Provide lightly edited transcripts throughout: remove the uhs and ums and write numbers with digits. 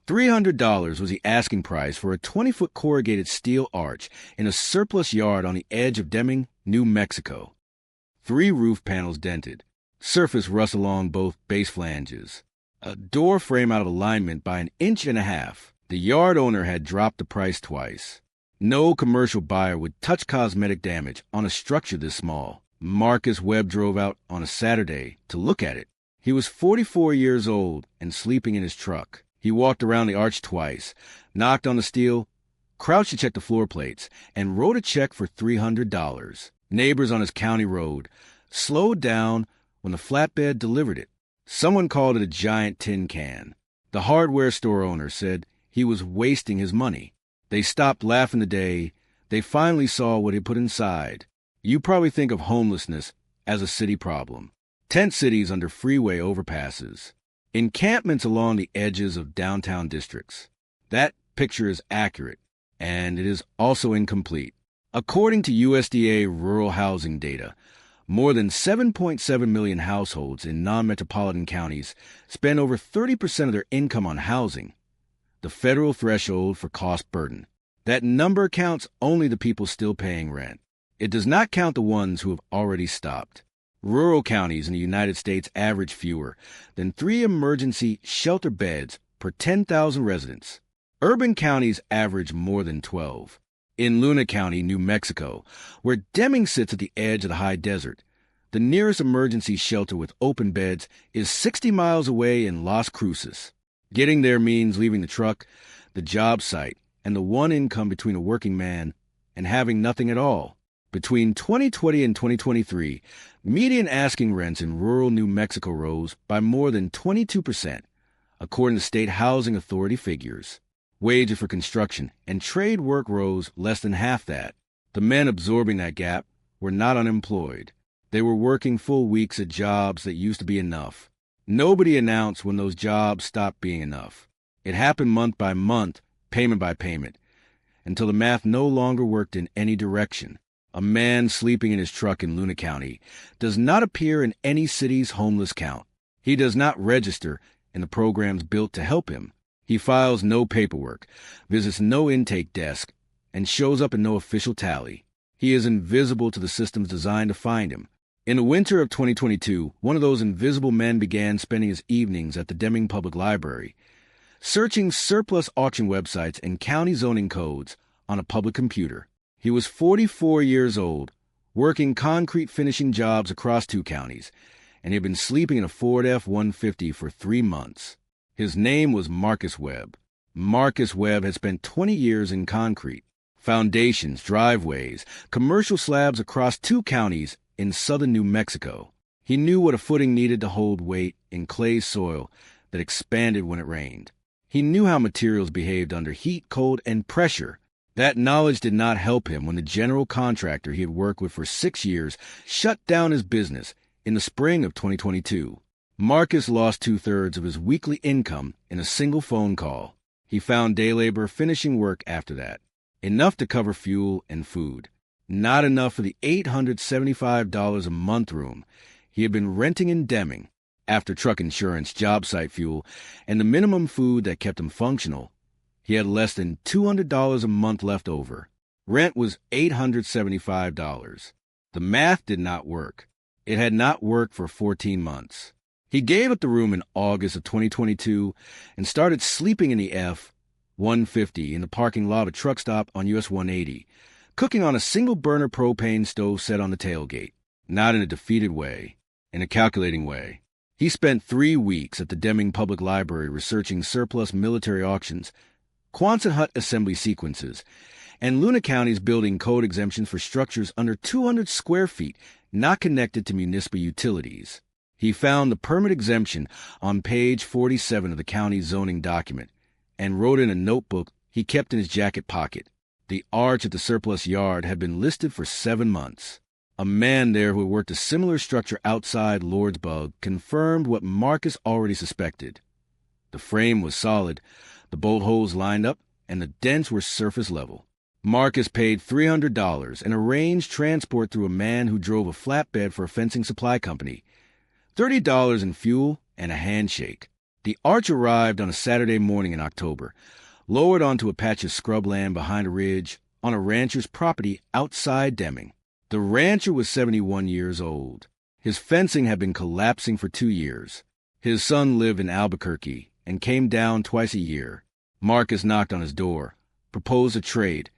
$300 was the asking price for a 20-foot corrugated steel arch in a surplus yard on the edge of Deming, New Mexico. 3 roof panels dented, surface rust along both base flanges, a door frame out of alignment by 1.5 inches. The yard owner had dropped the price twice. No commercial buyer would touch cosmetic damage on a structure this small. Marcus Webb drove out on a Saturday to look at it. He was 44 years old and sleeping in his truck. He walked around the arch twice, knocked on the steel, crouched to check the floor plates, and wrote a check for $300. Neighbors on his county road slowed down when the flatbed delivered it. Someone called it a giant tin can. The hardware store owner said he was wasting his money. They stopped laughing the day they finally saw what he put inside. You probably think of homelessness as a city problem. Tent cities under freeway overpasses. Encampments along the edges of downtown districts. That picture is accurate, and it is also incomplete. According to USDA rural housing data, more than 7.7 million households in non-metropolitan counties spend over 30% of their income on housing, the federal threshold for cost burden. That number counts only the people still paying rent. It does not count the ones who have already stopped. Rural counties in the United States average fewer than 3 emergency shelter beds per 10,000 residents. Urban counties average more than 12. In Luna County, New Mexico, where Deming sits at the edge of the high desert, the nearest emergency shelter with open beds is 60 miles away in Las Cruces. Getting there means leaving the truck, the job site, and the one income between a working man and having nothing at all. Between 2020 and 2023, median asking rents in rural New Mexico rose by more than 22%, according to state housing authority figures. Wages for construction and trade work rose less than half that. The men absorbing that gap were not unemployed. They were working full weeks at jobs that used to be enough. Nobody announced when those jobs stopped being enough. It happened month by month, payment by payment, until the math no longer worked in any direction. A man sleeping in his truck in Luna County does not appear in any city's homeless count. He does not register in the programs built to help him. He files no paperwork, visits no intake desk, and shows up in no official tally. He is invisible to the systems designed to find him. In the winter of 2022, one of those invisible men began spending his evenings at the Deming Public Library, searching surplus auction websites and county zoning codes on a public computer. He was 44 years old, working concrete finishing jobs across 2 counties, and he had been sleeping in a Ford F-150 for 3 months. His name was Marcus Webb. Marcus Webb had spent 20 years in concrete, foundations, driveways, commercial slabs across 2 counties in southern New Mexico. He knew what a footing needed to hold weight in clay soil that expanded when it rained. He knew how materials behaved under heat, cold, and pressure. That knowledge did not help him when the general contractor he had worked with for 6 years shut down his business in the spring of 2022. Marcus lost 2/3 of his weekly income in a single phone call. He found day labor finishing work after that, enough to cover fuel and food. Not enough for the $875 a month room he had been renting in Deming. After truck insurance, job site fuel, and the minimum food that kept him functional, he had less than $200 a month left over. Rent was $875. The math did not work. It had not worked for 14 months. He gave up the room in August of 2022 and started sleeping in the F-150 in the parking lot of a truck stop on US 180, cooking on a single-burner propane stove set on the tailgate. Not in a defeated way, in a calculating way. He spent 3 weeks at the Deming Public Library researching surplus military auctions, Quonset hut assembly sequences, and Luna County's building code exemptions for structures under 200 square feet not connected to municipal utilities. He found the permit exemption on page 47 of the county's zoning document and wrote in a notebook he kept in his jacket pocket. The arch at the surplus yard had been listed for 7 months. A man there who had worked a similar structure outside Lordsburg confirmed what Marcus already suspected. The frame was solid, the bolt holes lined up, and the dents were surface level. Marcus paid $300 and arranged transport through a man who drove a flatbed for a fencing supply company, $30 in fuel, and a handshake. The arch arrived on a Saturday morning in October, lowered onto a patch of scrubland behind a ridge on a rancher's property outside Deming. The rancher was 71 years old. His fencing had been collapsing for 2 years. His son lived in Albuquerque and came down twice a year. Marcus knocked on his door, proposed a trade,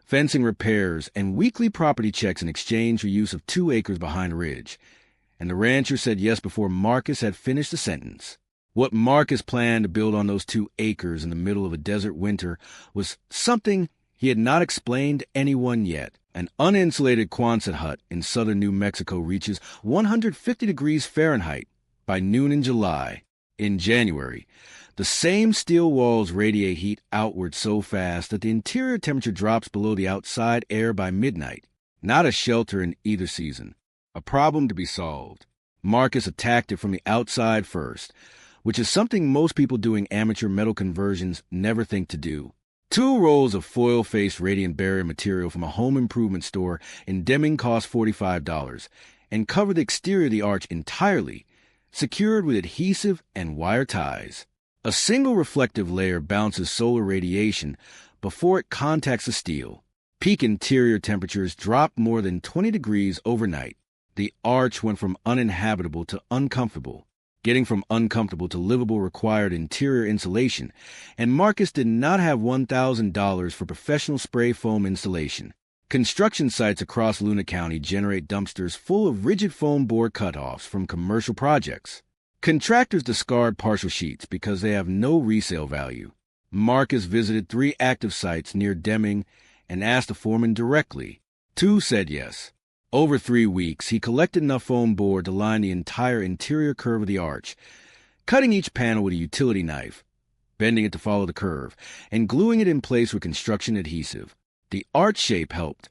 fencing repairs, and weekly property checks in exchange for use of 2 acres behind a ridge. And the rancher said yes before Marcus had finished the sentence. What Marcus planned to build on those 2 acres in the middle of a desert winter was something he had not explained to anyone yet. An uninsulated Quonset hut in southern New Mexico reaches 150 degrees Fahrenheit by noon in July. In January, the same steel walls radiate heat outward so fast that the interior temperature drops below the outside air by midnight. Not a shelter in either season. A problem to be solved. Marcus attacked it from the outside first, which is something most people doing amateur metal conversions never think to do. 2 rolls of foil-faced radiant barrier material from a home improvement store in Deming cost $45 and cover the exterior of the arch entirely, secured with adhesive and wire ties. A single reflective layer bounces solar radiation before it contacts the steel. Peak interior temperatures dropped more than 20 degrees overnight. The arch went from uninhabitable to uncomfortable. Getting from uncomfortable to livable required interior insulation, and Marcus did not have $1,000 for professional spray foam installation. Construction sites across Luna County generate dumpsters full of rigid foam board cutoffs from commercial projects. Contractors discard partial sheets because they have no resale value. Marcus visited 3 active sites near Deming and asked the foreman directly. 2 said yes. Over 3 weeks, he collected enough foam board to line the entire interior curve of the arch, cutting each panel with a utility knife, bending it to follow the curve, and gluing it in place with construction adhesive. The arch shape helped.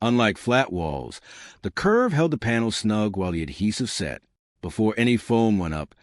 Unlike flat walls, the curve held the panel snug while the adhesive set. Before any foam went up,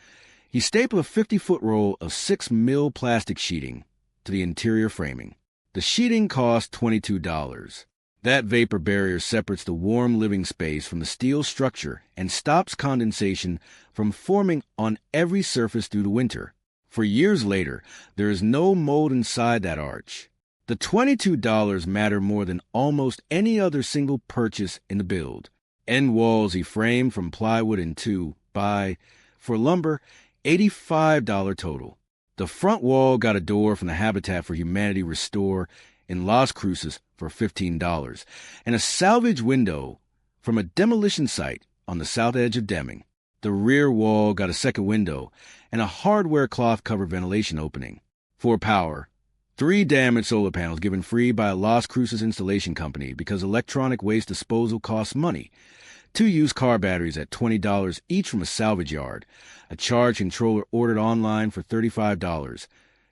he stapled a 50-foot roll of 6 mil plastic sheeting to the interior framing. The sheeting cost $22. That vapor barrier separates the warm living space from the steel structure and stops condensation from forming on every surface through the winter. For years later, there is no mold inside that arch. The $22 matter more than almost any other single purchase in the build. End walls he framed from plywood and 2x, for lumber, $85 total. The front wall got a door from the Habitat for Humanity Restore in Las Cruces for $15, and a salvage window from a demolition site on the south edge of Deming. The rear wall got a second window and a hardware cloth-covered ventilation opening. For power, 3 damaged solar panels given free by a Las Cruces installation company because electronic waste disposal costs money. 2 used car batteries at $20 each from a salvage yard. A charge controller ordered online for $35,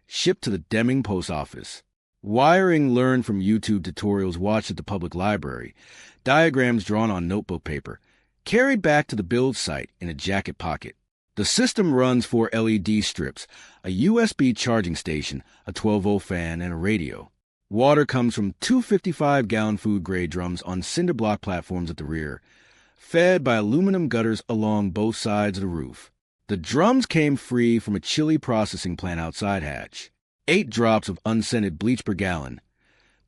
shipped to the Deming post office. Wiring learned from YouTube tutorials watched at the public library, diagrams drawn on notebook paper, carried back to the build site in a jacket pocket. The system runs 4 LED strips, a USB charging station, a 12-volt fan, and a radio. Water comes from 2 55-gallon food-grade drums on cinder block platforms at the rear, fed by aluminum gutters along both sides of the roof. The drums came free from a chili processing plant outside hatch. 8 drops of unscented bleach per gallon,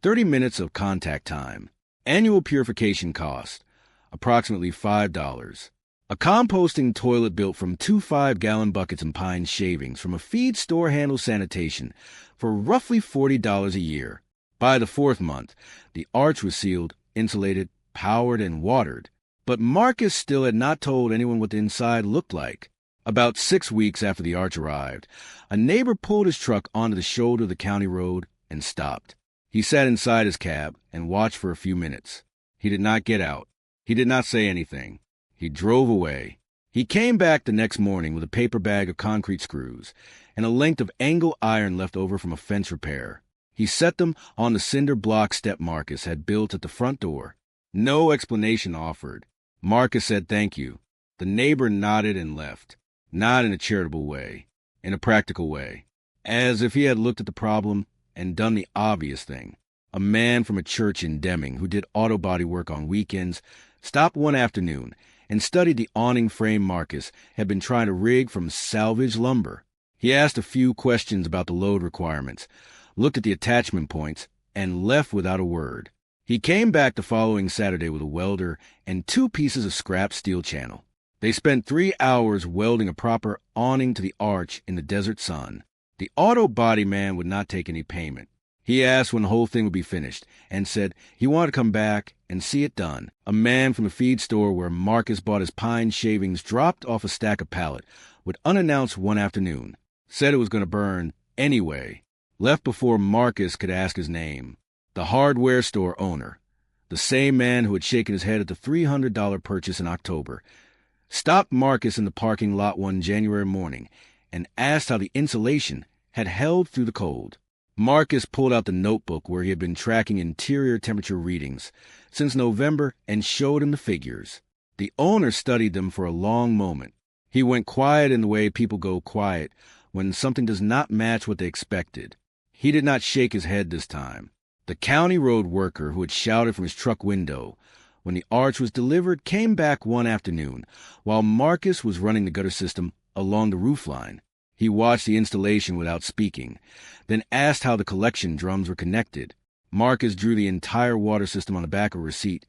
30 minutes of contact time. Annual purification cost, approximately $5. A composting toilet built from 2 5-gallon buckets and pine shavings from a feed store handle sanitation for roughly $40 a year. By the 4th month, the arch was sealed, insulated, powered, and watered. But Marcus still had not told anyone what the inside looked like. About 6 weeks after the arch arrived, a neighbor pulled his truck onto the shoulder of the county road and stopped. He sat inside his cab and watched for a few minutes. He did not get out. He did not say anything. He drove away. He came back the next morning with a paper bag of concrete screws and a length of angle iron left over from a fence repair. He set them on the cinder block step Marcus had built at the front door. No explanation offered. Marcus said thank you. The neighbor nodded and left. Not in a charitable way, in a practical way, as if he had looked at the problem and done the obvious thing. A man from a church in Deming who did auto body work on weekends stopped one afternoon and studied the awning frame Marcus had been trying to rig from salvage lumber. He asked a few questions about the load requirements, looked at the attachment points, and left without a word. He came back the following Saturday with a welder and 2 pieces of scrap steel channel. They spent 3 hours welding a proper awning to the arch in the desert sun. The auto body man would not take any payment. He asked when the whole thing would be finished and said he wanted to come back and see it done. A man from the feed store where Marcus bought his pine shavings dropped off a stack of pallet with unannounced one afternoon. Said it was going to burn anyway. Left before Marcus could ask his name. The hardware store owner, the same man who had shaken his head at the $300 purchase in October, stopped Marcus in the parking lot one January morning and asked how the insulation had held through the cold. Marcus pulled out the notebook where he had been tracking interior temperature readings since November and showed him the figures. The owner studied them for a long moment. He went quiet in the way people go quiet when something does not match what they expected. He did not shake his head this time. The county road worker who had shouted from his truck window when the arch was delivered came back one afternoon while Marcus was running the gutter system along the roofline. He watched the installation without speaking, then asked how the collection drums were connected. Marcus drew the entire water system on the back of a receipt,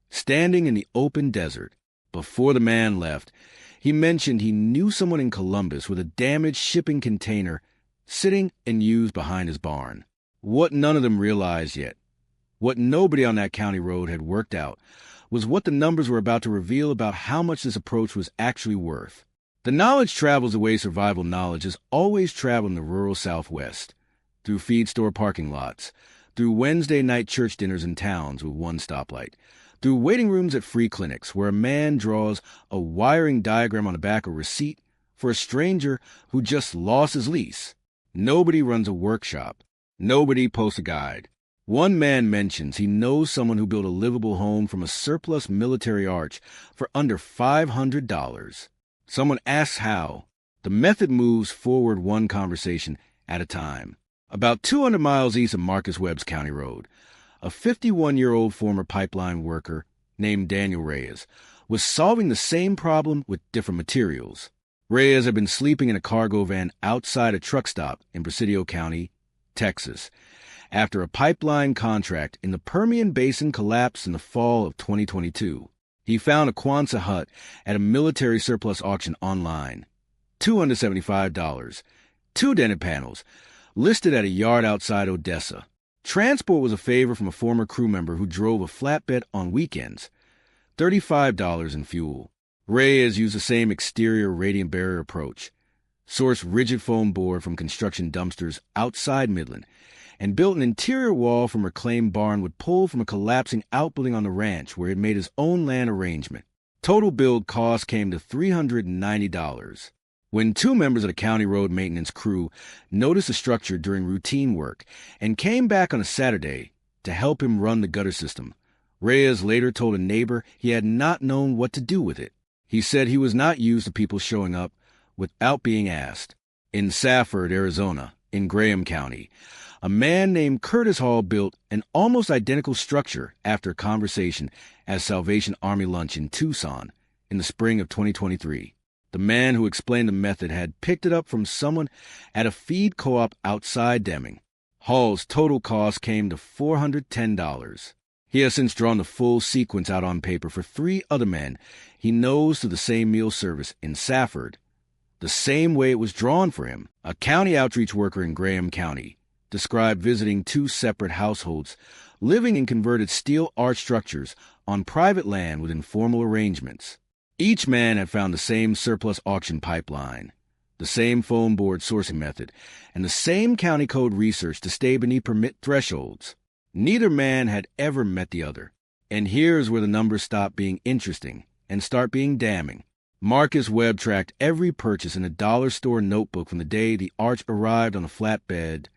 standing in the open desert. Before the man left, he mentioned he knew someone in Columbus with a damaged shipping container sitting and used behind his barn. What none of them realized yet, what nobody on that county road had worked out, was what the numbers were about to reveal about how much this approach was actually worth. The knowledge travels the way survival knowledge has always traveled in the rural Southwest, through feed store parking lots, through Wednesday night church dinners in towns with one stoplight, through waiting rooms at free clinics where a man draws a wiring diagram on the back of a receipt for a stranger who just lost his lease. Nobody runs a workshop. Nobody posts a guide. One man mentions he knows someone who built a livable home from a surplus military arch for under $500. Someone asks how. The method moves forward one conversation at a time. About 200 miles east of Marcus Webb's County Road, a 51-year-old former pipeline worker named Daniel Reyes was solving the same problem with different materials. Reyes had been sleeping in a cargo van outside a truck stop in Presidio County, Texas, after a pipeline contract in the Permian Basin collapsed in the fall of 2022. He found a Quonset hut at a military surplus auction online. $275. 2 dented panels, listed at a yard outside Odessa. Transport was a favor from a former crew member who drove a flatbed on weekends. $35 in fuel. Reyes used the same exterior radiant barrier approach, sourced rigid foam board from construction dumpsters outside Midland, and built an interior wall from reclaimed barn with pull from a collapsing outbuilding on the ranch where he had made his own land arrangement. Total build cost came to $390. When 2 members of the county road maintenance crew noticed the structure during routine work and came back on a Saturday to help him run the gutter system, Reyes later told a neighbor he had not known what to do with it. He said he was not used to people showing up without being asked. In Safford, Arizona, in Graham County, a man named Curtis Hall built an almost identical structure after a conversation at Salvation Army Lunch in Tucson in the spring of 2023. The man who explained the method had picked it up from someone at a feed co-op outside Deming. Hall's total cost came to $410. He has since drawn the full sequence out on paper for 3 other men he knows through the same meal service in Safford, the same way it was drawn for him. A county outreach worker in Graham County described visiting 2 separate households living in converted steel arch structures on private land with informal arrangements. Each man had found the same surplus auction pipeline, the same foam board sourcing method, and the same county code research to stay beneath permit thresholds. Neither man had ever met the other. And here's where the numbers stop being interesting and start being damning. Marcus Webb tracked every purchase in a dollar store notebook from the day the arch arrived on a flatbed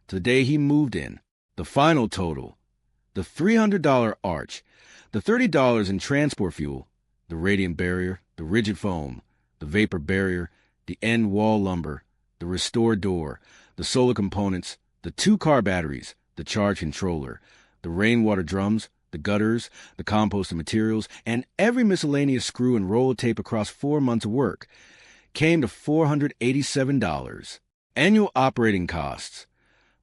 to the day he moved in. The final total, the $300 arch, the $30 in transport fuel, the radiant barrier, the rigid foam, the vapor barrier, the end wall lumber, the restored door, the solar components, the 2 car batteries, the charge controller, the rainwater drums, the gutters, the composting materials, and every miscellaneous screw and roll of tape across 4 months of work came to $487. Annual operating costs: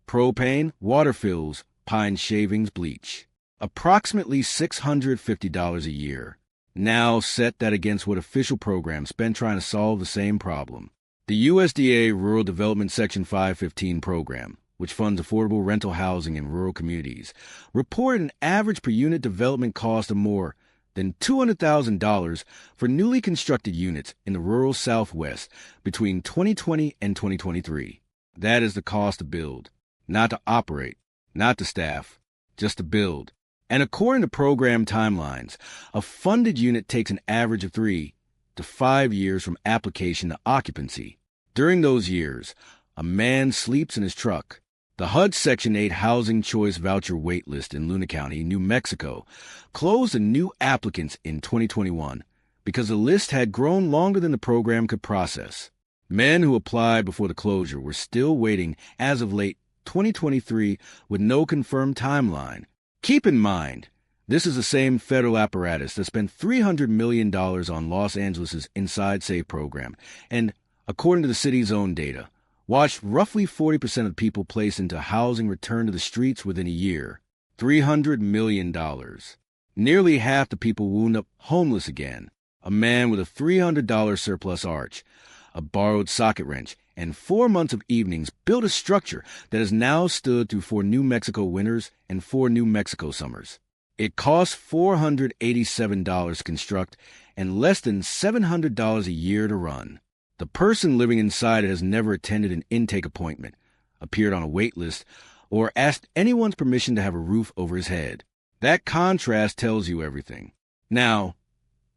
propane, water fills, pine shavings, bleach. Approximately $650 a year. Now set that against what official programs spend trying to solve the same problem. The USDA Rural Development Section 515 program, which funds affordable rental housing in rural communities, reported an average per unit development cost of more than $200,000 for newly constructed units in the rural Southwest between 2020 and 2023. That is the cost to build, not to operate, not to staff, just to build. And according to program timelines, a funded unit takes an average of 3 to 5 years from application to occupancy. During those years, a man sleeps in his truck. The HUD Section 8 Housing Choice Voucher waitlist in Luna County, New Mexico, closed to new applicants in 2021 because the list had grown longer than the program could process. Men who applied before the closure were still waiting as of late 2023 with no confirmed timeline. Keep in mind, this is the same federal apparatus that spent $300 million on Los Angeles' Inside Safe program, and, according to the city's own data, watched roughly 40% of people placed into housing return to the streets within a year. $300 million. Nearly half the people wound up homeless again. A man with a $300 surplus arch, a borrowed socket wrench, and 4 months of evenings built a structure that has now stood through 4 New Mexico winters and 4 New Mexico summers. It costs $487 to construct and less than $700 a year to run. The person living inside it has never attended an intake appointment, appeared on a wait list, or asked anyone's permission to have a roof over his head. That contrast tells you everything. Now,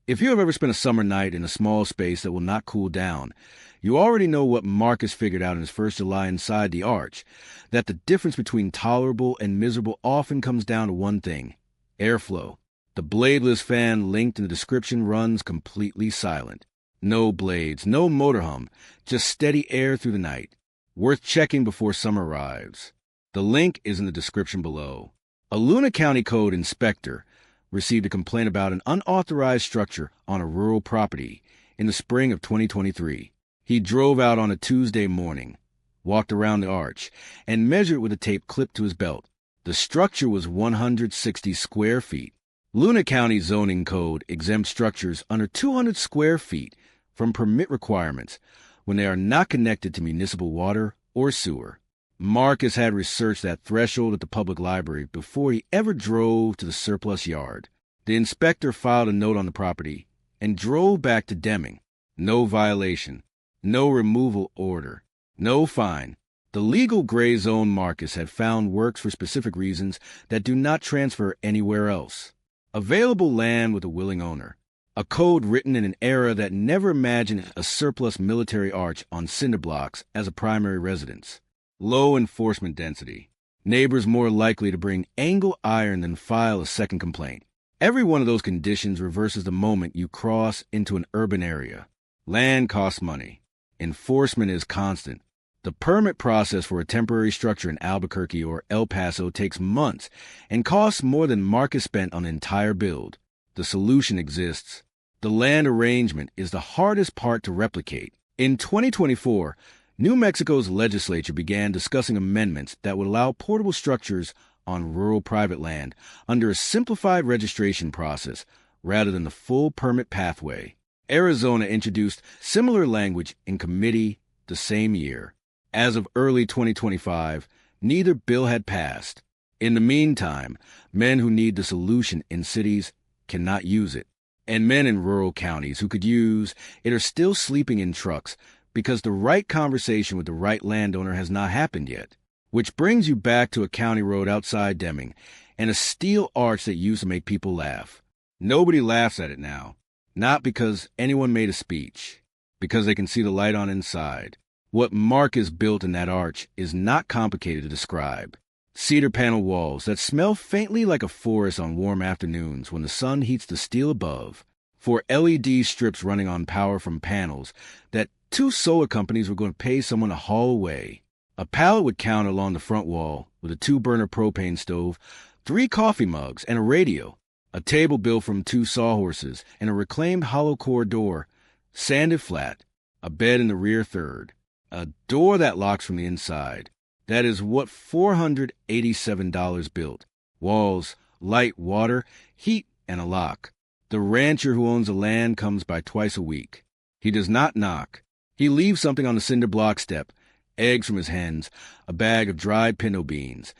if you have ever spent a summer night in a small space that will not cool down, you already know what Marcus figured out in his first July inside the arch, that the difference between tolerable and miserable often comes down to one thing: airflow. The bladeless fan linked in the description runs completely silent. No blades, no motor hum, just steady air through the night. Worth checking before summer arrives. The link is in the description below. A Luna County Code inspector received a complaint about an unauthorized structure on a rural property in the spring of 2023. He drove out on a Tuesday morning, walked around the arch, and measured with a tape clipped to his belt. The structure was 160 square feet. Luna County zoning code exempts structures under 200 square feet from permit requirements when they are not connected to municipal water or sewer. Marcus had researched that threshold at the public library before he ever drove to the surplus yard. The inspector filed a note on the property and drove back to Deming. No violation, no removal order, no fine. The legal gray zone Marcus had found works for specific reasons that do not transfer anywhere else. Available land with a willing owner. A code written in an era that never imagined a surplus military arch on cinder blocks as a primary residence. Low enforcement density. Neighbors more likely to bring angle iron than file a second complaint. Every one of those conditions reverses the moment you cross into an urban area. Land costs money. Enforcement is constant. The permit process for a temporary structure in Albuquerque or El Paso takes months and costs more than Marcus spent on the entire build. The solution exists. The land arrangement is the hardest part to replicate. In 2024, New Mexico's legislature began discussing amendments that would allow portable structures on rural private land under a simplified registration process rather than the full permit pathway. Arizona introduced similar language in committee the same year. As of early 2025, neither bill had passed. In the meantime, men who need the solution in cities cannot use it, and men in rural counties who could use it are still sleeping in trucks because the right conversation with the right landowner has not happened yet. Which brings you back to a county road outside Deming and a steel arch that used to make people laugh. Nobody laughs at it now, not because anyone made a speech, because they can see the light on inside. What Marcus built in that arch is not complicated to describe. Cedar panel walls that smell faintly like a forest on warm afternoons when the sun heats the steel above. 4 LED strips running on power from panels that 2 solar companies were going to pay someone to haul away. A pallet would count along the front wall with a 2-burner propane stove, 3 coffee mugs, and a radio. A table built from 2 sawhorses and a reclaimed hollow core door, sanded flat. A bed in the rear third. A door that locks from the inside. That is what $487 built. Walls, light, water, heat, and a lock. The rancher who owns the land comes by twice a week. He does not knock. He leaves something on the cinder block step, eggs from his hens, a bag of dried pinto beans,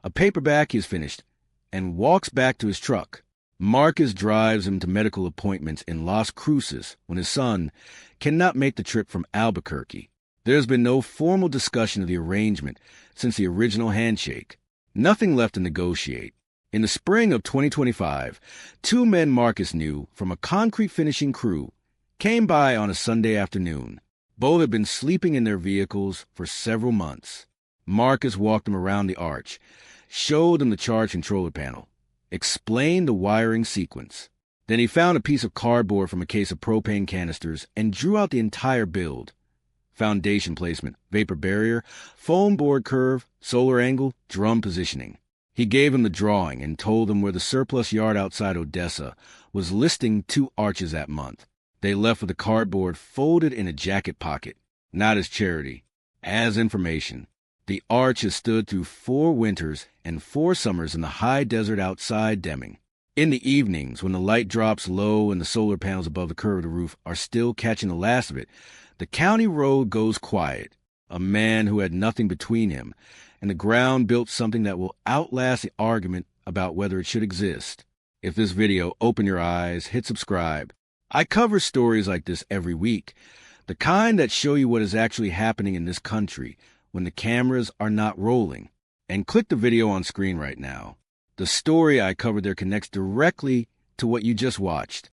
a paperback he has finished, and walks back to his truck. Marcus drives him to medical appointments in Las Cruces when his son cannot make the trip from Albuquerque. There has been no formal discussion of the arrangement since the original handshake. Nothing left to negotiate. In the spring of 2025, two men Marcus knew from a concrete finishing crew came by on a Sunday afternoon. Both had been sleeping in their vehicles for several months. Marcus walked them around the arch, showed them the charge controller panel, explained the wiring sequence. Then he found a piece of cardboard from a case of propane canisters and drew out the entire build. Foundation placement, vapor barrier, foam board curve, solar angle, drum positioning. He gave him the drawing and told him where the surplus yard outside Odessa was listing 2 arches that month. They left with the cardboard folded in a jacket pocket, not as charity, as information. The arch has stood through 4 winters and 4 summers in the high desert outside Deming. In the evenings, when the light drops low and the solar panels above the curve of the roof are still catching the last of it, the county road goes quiet. A man who had nothing between him and the ground built something that will outlast the argument about whether it should exist. If this video opened your eyes, hit subscribe. I cover stories like this every week, the kind that show you what is actually happening in this country when the cameras are not rolling. And click the video on screen right now. The story I covered there connects directly to what you just watched.